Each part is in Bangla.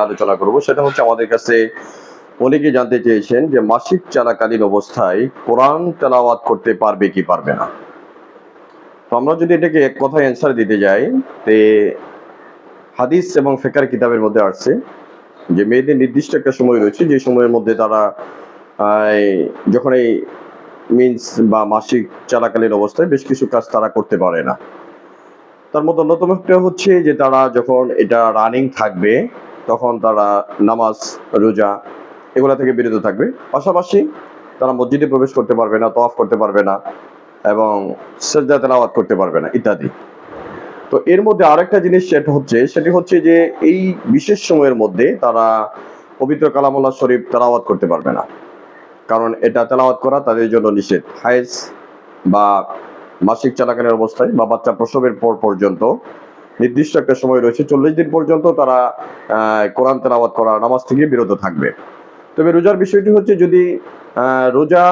আলোচনা করব সেটা হচ্ছে আমাদের কাছে অনেকে জানতে চেয়েছেন যে মাসিক চলাকালীন অবস্থায় কোরআন তেলাওয়াত করতে পারবে কি পারবে না। তো আমরা যদি এটাকে এক কথায় অ্যান্সার দিতে যাই, তে হাদিস এবং ফিকহ কিতাবের মধ্যে আসছে যে মেয়েদের নির্দিষ্ট একটা সময় রয়েছে যে সময়ের মধ্যে তারা যখন এই মিন্স বা মাসিক চলাকালীন অবস্থায় বেশ কিছু কাজ তারা করতে পারে না। তার মধ্যে অন্যতম একটা হচ্ছে যে তারা যখন এটা রানিং থাকবে তখন তারা নামাজ, রোজা এগুলা থেকে বিরত থাকবে। পাশাপাশি তারা মসজিদে প্রবেশ করতে পারবে না, তওয়াফ করতে পারবে না এবং সিজদা তেলাওয়াত করতে পারবে না ইত্যাদি। তো এর মধ্যে আরেকটা জিনিস সেটি হচ্ছে যে এই বিশেষ সময়ের মধ্যে তারা পবিত্র কালামুল্লাহ শরীফ তেলাওয়াত করতে পারবে না, কারণ এটা তেলাওয়াত করা তাদের জন্য নিষেধ। হায়েজ বা মাসিক চলাকালীন অবস্থায় বা বাচ্চা প্রসবের পর পর্যন্ত নির্দিষ্ট একটা সময় রয়েছে, 40 দিন পর্যন্ত তারা কোরআন তেলাওয়াত করা, নামাজ থেকে বিরত থাকবে। তবে রোজার বিষয়টি হচ্ছে যদি রোজা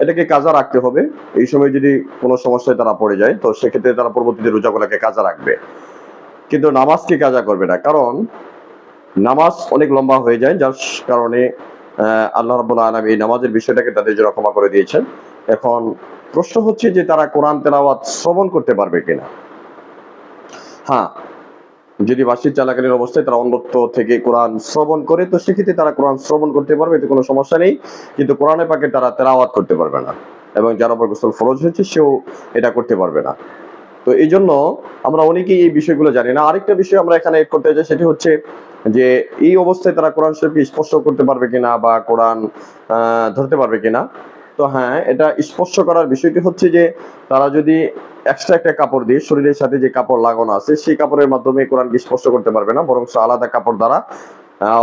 এটাকে কাজা রাখতে হবে, এই সময় যদি কোনো সমস্যায় তারা পড়ে যায় তো সেক্ষেত্রে তারা পরবর্তীতে রোজাগুলোকে কাজা রাখবে, কিন্তু নামাজকে কাজা করবে না, কারণ নামাজ অনেক লম্বা হয়ে যায়, যার কারণে আল্লাহ রাব্বুল আলামিন এই নামাজের বিষয়টাকে তাদের জন্য ক্ষমা করে দিয়েছেন। এখন প্রশ্ন হচ্ছে যে তারা কোরআন তেলাওয়াত শ্রবণ করতে পারবে কিনা। হ্যাঁ, যদি মাসিক চলাকালীন অবস্থায় তারা অন্যত্র থেকে কোরআন শ্রবণ করে তো সেক্ষেত্রে তারা কোরআন শ্রবণ করতে পারবে, এতে কোনো সমস্যা নেই, কিন্তু কোরআনে পাকে তারা তেলাওয়াত করতে পারবে না এবং যার উপর গোসল ফরজ হয়েছে সেও এটা করতে পারবে না। তো এই জন্য আমরা অনেকেই এই বিষয়গুলো জানি না। আরেকটা বিষয় আমরা এখানে এড করতে চাই, সেটি হচ্ছে যে এই অবস্থায় তারা কোরআন শরীফকে স্পর্শ করতে পারবে কিনা বা কোরআন ধরতে পারবে কিনা। তো হ্যাঁ, এটা স্পর্শ করার বিষয়টি হচ্ছে যে তারা যদি এক্সট্রা একটা কাপড় দিয়ে শরীরের সাথে যে কাপড় লাগানো আছে সেই কাপড়ের মাধ্যমে কোরআনকে স্পর্শ করতে পারবে না, বরং আলাদা কাপড় দ্বারা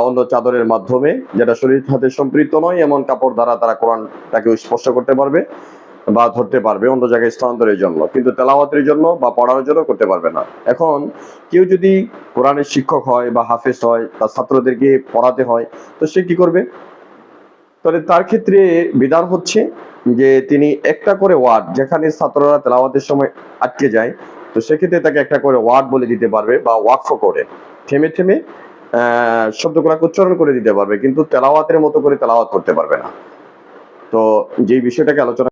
অন্য চাদরের মাধ্যমে, যেটা শরীরের সাথে সম্পৃক্ত নয় এমন কাপড় দ্বারা তারা কোরআনটাকে স্পর্শ করতে পারবে বা ধরতে পারবে অন্য জায়গায় স্থানান্তরের জন্য, কিন্তু তেলাওয়াতের জন্য বা পড়ার জন্য করতে পারবে না। এখন কেউ যদি কোরআনের শিক্ষক হয় বা হাফেজ হয়, তার ছাত্রদেরকে পড়াতে হয়, তো সে কি করবে? তাহলে তার ক্ষেত্রে বিধান হচ্ছে যে তিনি একটা করে ওয়ার্ড, যেখানে ছাত্ররা তেলাওয়াতের সময় আটকে যায় তো সেক্ষেত্রে তাকে একটা করে ওয়ার্ড বলে দিতে পারবে বা ওয়াকফ করে থেমে থেমে শব্দগুলোকে উচ্চারণ করে দিতে পারবে, কিন্তু তেলাওয়াতের মতো করে তেলাওয়াত করতে পারবে না। তো যেই বিষয়টাকে আলোচনা